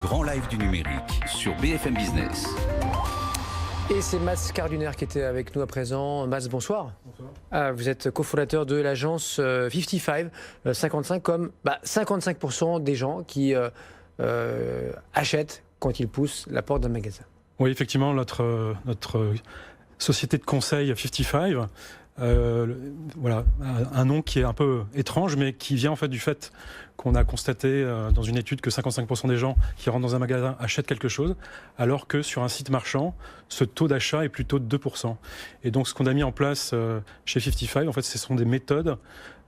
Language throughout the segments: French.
grand live du numérique sur BFM Business. Et c'est Mats Carduner qui était avec nous à présent. Mats, bonsoir. Bonsoir. Vous êtes cofondateur de l'agence 55, 55 comme 55% des gens qui achètent quand ils poussent la porte d'un magasin. Oui, effectivement, notre société de conseil 55, voilà, un nom qui est un peu étrange, mais qui vient en fait du fait qu'on a constaté dans une étude que 55% des gens qui rentrent dans un magasin achètent quelque chose, alors que sur un site marchand, ce taux d'achat est plutôt de 2%. Et donc ce qu'on a mis en place chez 55, en fait, ce sont des méthodes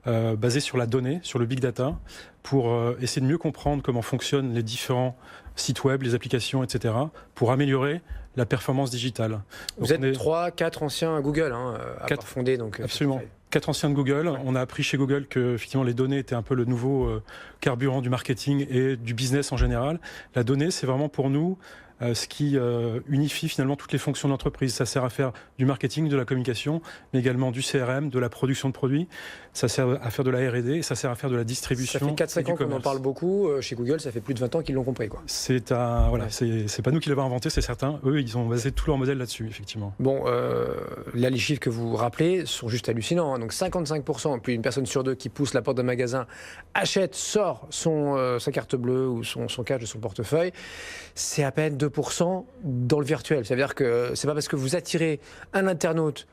basées sur la donnée, sur le big data, pour essayer de mieux comprendre comment fonctionnent les différents sites web, les applications, etc., pour améliorer la performance digitale. Donc vous êtes 3-4 anciens à Google à avoir fondé. Donc, absolument. 4 anciens de Google. Ouais. On a appris chez Google que effectivement, les données étaient un peu le nouveau carburant du marketing et du business en général. La donnée, c'est vraiment pour nous ce qui unifie finalement toutes les fonctions d'entreprise. Ça sert à faire du marketing, de la communication, mais également du CRM, de la production de produits. Ça sert à faire de la R&D et ça sert à faire de la distribution. Ça fait 4-5 ans qu'on en parle beaucoup. Chez Google, ça fait plus de 20 ans qu'ils l'ont compris, quoi. C'est pas nous qui l'avons inventé, c'est certain. Eux, ils ont basé tout leur modèle là-dessus, effectivement. Bon, là, les chiffres que vous rappelez sont juste hallucinants. Donc 55%, plus une personne sur deux qui pousse la porte d'un magasin, achète, sort sa carte bleue ou son cash de son portefeuille. C'est à peine 2% dans le virtuel. Ça veut dire que c'est pas parce que vous attirez un internaute,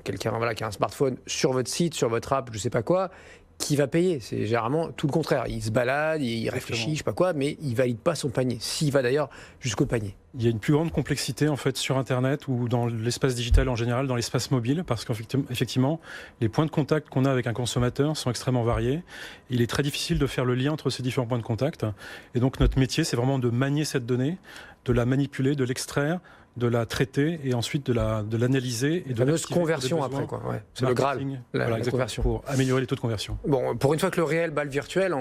quelqu'un qui a un smartphone sur votre site, sur votre app, je sais pas quoi, qui va payer. C'est généralement tout le contraire. Il se balade, il réfléchit, je sais pas quoi, mais il valide pas son panier. S'il va d'ailleurs jusqu'au panier. Il y a une plus grande complexité en fait sur Internet ou dans l'espace digital en général, dans l'espace mobile, parce qu'effectivement, les points de contact qu'on a avec un consommateur sont extrêmement variés. Il est très difficile de faire le lien entre ces différents points de contact. Et donc notre métier, c'est vraiment de manier cette donnée, de la manipuler, de l'extraire, de la traiter et ensuite de l'analyser et de la conversion après, quoi. Ouais. C'est le Graal, la conversion, pour améliorer les taux de conversion. Bon, pour une fois que le réel bat le virtuel, au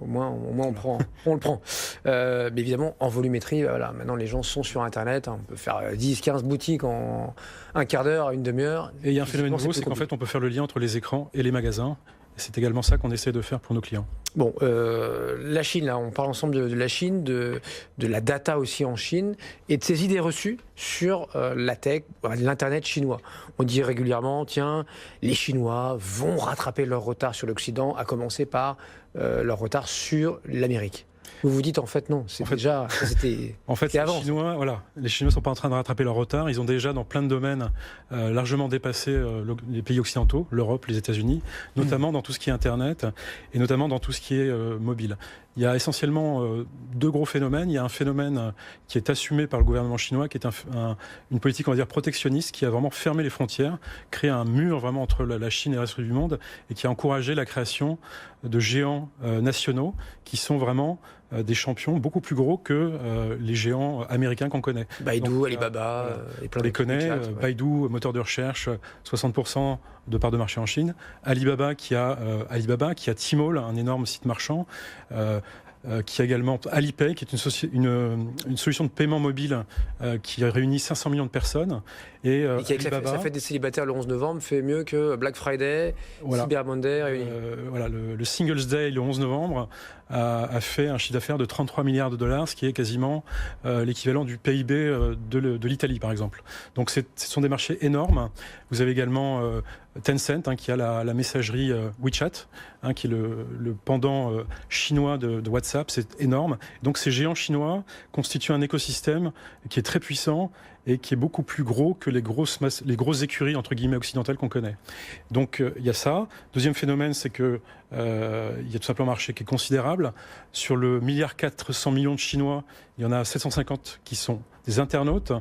moins on le prend. Mais évidemment, en volumétrie, maintenant les gens sont sur Internet. On peut faire 10-15 boutiques en un quart d'heure, une demi-heure. Et il y a un phénomène nouveau, c'est qu'en fait, on peut faire le lien entre les écrans et les magasins. Et c'est également ça qu'on essaie de faire pour nos clients. Bon, la Chine, là, on parle ensemble de la Chine, de la data aussi en Chine, et de ces idées reçues sur la tech, l'Internet chinois. On dit régulièrement, tiens, les Chinois vont rattraper leur retard sur l'Occident, à commencer par leur retard sur l'Amérique. Vous vous dites en fait non, c'était avant. Les Chinois sont pas en train de rattraper leur retard. Ils ont déjà dans plein de domaines largement dépassé les pays occidentaux, l'Europe, les États-Unis, notamment dans tout ce qui est Internet et notamment dans tout ce qui est mobile. Il y a essentiellement deux gros phénomènes. Il y a un phénomène qui est assumé par le gouvernement chinois, qui est une politique, on va dire, protectionniste, qui a vraiment fermé les frontières, créé un mur vraiment entre la Chine et le reste du monde, et qui a encouragé la création de géants nationaux qui sont vraiment des champions beaucoup plus gros que les géants américains qu'on connaît. Baidu, Alibaba, et plein de connaît. Baidu, moteur de recherche, 60% de part de marché en Chine. Alibaba qui a Tmall, un énorme site marchand. Qui a également Alipay, qui est une solution de paiement mobile qui réunit 500 millions de personnes. Et qui Alibaba, ça fait des célibataires le 11 novembre, fait mieux que Black Friday, Cyber Monday réunis. Le Singles Day le 11 novembre a fait un chiffre d'affaires de 33 milliards de dollars, ce qui est quasiment l'équivalent du PIB de l'Italie, par exemple. Donc ce sont des marchés énormes. Vous avez également Tencent, qui a la messagerie WeChat, qui est le pendant chinois de WhatsApp. C'est énorme. Donc ces géants chinois constituent un écosystème qui est très puissant et qui est beaucoup plus gros que les grosses écuries entre guillemets occidentales qu'on connaît. Donc il y a ça. Deuxième phénomène, c'est que il y a tout simplement un marché qui est considérable. Sur le 1,4 milliard de Chinois, il y en a 750 qui sont des internautes.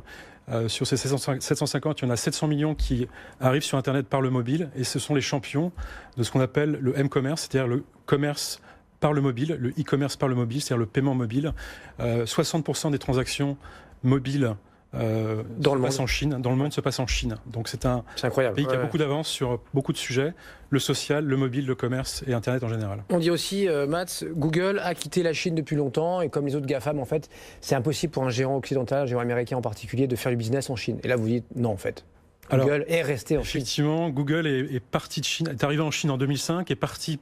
Sur ces 750, il y en a 700 millions qui arrivent sur Internet par le mobile, et ce sont les champions de ce qu'on appelle le m-commerce, c'est-à-dire le commerce par le mobile, le e-commerce par le mobile, c'est-à-dire le paiement mobile. 60% des transactions mobiles dans le monde se passe en Chine. Donc c'est un pays qui a beaucoup d'avance sur beaucoup de sujets, le social, le mobile, le commerce et Internet en général. On dit aussi, Mats, Google a quitté la Chine depuis longtemps, et comme les autres GAFAM, en fait, c'est impossible pour un géant occidental, un géant américain en particulier, de faire du business en Chine. Et là, vous dites non, en fait. Google est resté en Chine. Effectivement, Google est parti de Chine, est arrivé en Chine en 2005, est parti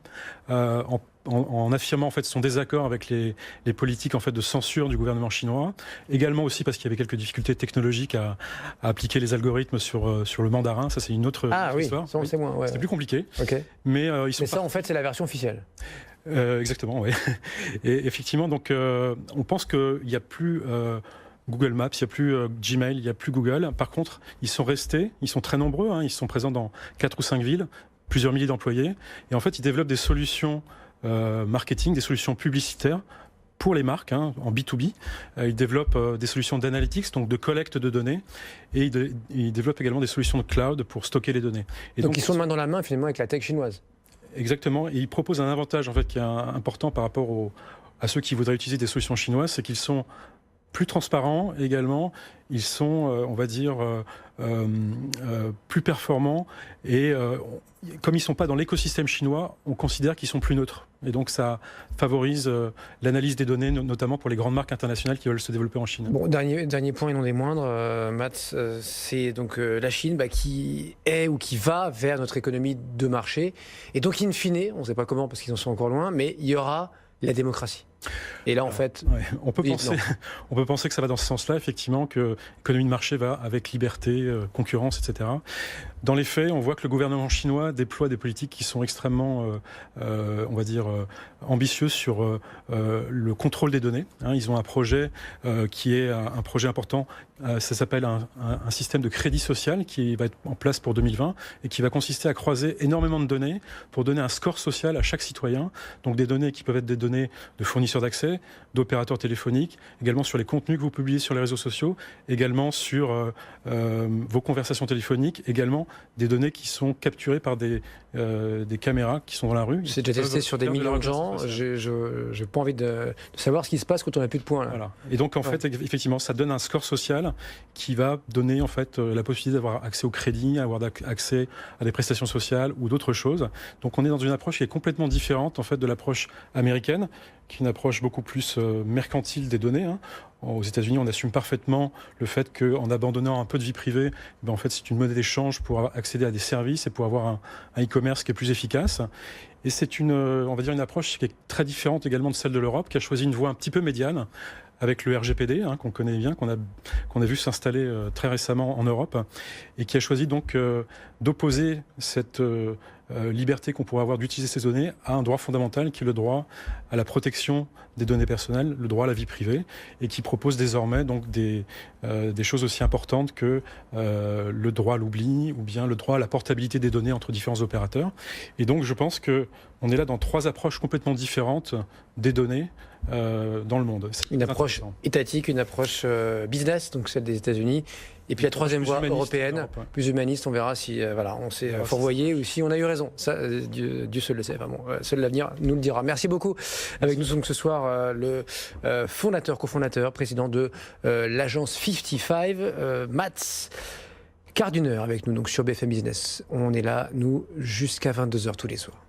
en affirmant en fait son désaccord avec les politiques en fait de censure du gouvernement chinois. Également aussi parce qu'il y avait quelques difficultés technologiques à appliquer les algorithmes sur le mandarin. Ça, c'est une autre histoire. Ça on sait moins. Ouais. C'était plus compliqué. Okay. Mais ça, en fait, c'est la version officielle. Exactement, oui. Et effectivement, donc, on pense qu'il n'y a plus Google Maps, il n'y a plus Gmail, il n'y a plus Google. Par contre, ils sont restés, ils sont très nombreux, ils sont présents dans 4 ou 5 villes, plusieurs milliers d'employés. Et en fait, ils développent des solutions marketing, des solutions publicitaires pour les marques, en B2B. Ils développent des solutions d'analytics, donc de collecte de données. Et ils développent également des solutions de cloud pour stocker les données. Et donc ils sont main dans la main, finalement, avec la tech chinoise. Exactement. Et ils proposent un avantage, en fait, qui est important par rapport à ceux qui voudraient utiliser des solutions chinoises, c'est qu'ils sont plus transparents également, ils sont, on va dire, plus performants et comme ils ne sont pas dans l'écosystème chinois, on considère qu'ils sont plus neutres. Et donc ça favorise l'analyse des données, notamment pour les grandes marques internationales qui veulent se développer en Chine. Bon, dernier point et non des moindres, Matt, c'est donc la Chine qui est ou qui va vers notre économie de marché. Et donc, in fine, on ne sait pas comment parce qu'ils en sont encore loin, mais il y aura la démocratie. Et là, en fait... Ouais, on peut penser que ça va dans ce sens-là, effectivement, que l'économie de marché va avec liberté, concurrence, etc. Dans les faits, on voit que le gouvernement chinois déploie des politiques qui sont extrêmement, on va dire, ambitieuses sur le contrôle des données. Ils ont un projet qui est un projet important. Ça s'appelle un système de crédit social qui va être en place pour 2020 et qui va consister à croiser énormément de données pour donner un score social à chaque citoyen. Donc des données qui peuvent être des données de fournisseurs d'accès, d'opérateurs téléphoniques, également sur les contenus que vous publiez sur les réseaux sociaux, également sur vos conversations téléphoniques, également des données qui sont capturées par des caméras qui sont dans la rue. C'est déjà testé sur des millions de gens. Je n'ai pas envie de savoir ce qui se passe quand on n'a plus de points. Là. Voilà. Et donc, en fait, effectivement, ça donne un score social qui va donner en fait, la possibilité d'avoir accès au crédit, avoir accès à des prestations sociales ou d'autres choses. Donc, on est dans une approche qui est complètement différente en fait, de l'approche américaine, qui est une approche beaucoup plus mercantile des données. Aux États-Unis, on assume parfaitement le fait qu'en abandonnant un peu de vie privée, en fait, c'est une monnaie d'échange pour accéder à des services et pour avoir un e-commerce qui est plus efficace. Et c'est on va dire une approche qui est très différente également de celle de l'Europe, qui a choisi une voie un petit peu médiane, avec le RGPD, qu'on connaît bien, qu'on a vu s'installer très récemment en Europe, et qui a choisi donc d'opposer cette liberté qu'on pourrait avoir d'utiliser ces données à un droit fondamental qui est le droit à la protection des données personnelles, le droit à la vie privée, et qui propose désormais donc des choses aussi importantes que le droit à l'oubli ou bien le droit à la portabilité des données entre différents opérateurs. Et donc je pense qu'on est là dans 3 approches complètement différentes des données dans le monde. Une approche étatique, une approche business, donc celle des États-Unis, et puis la troisième voie européenne, plus humaniste. On verra si on s'est fourvoyé ou si on a eu raison. Ça, Dieu seul le sait. Vraiment, seul l'avenir nous le dira. Merci beaucoup. Avec nous donc ce soir le cofondateur, président de l'agence 55, Mats Karduner, avec nous donc sur BFM Business. On est là, nous, jusqu'à 22h tous les soirs.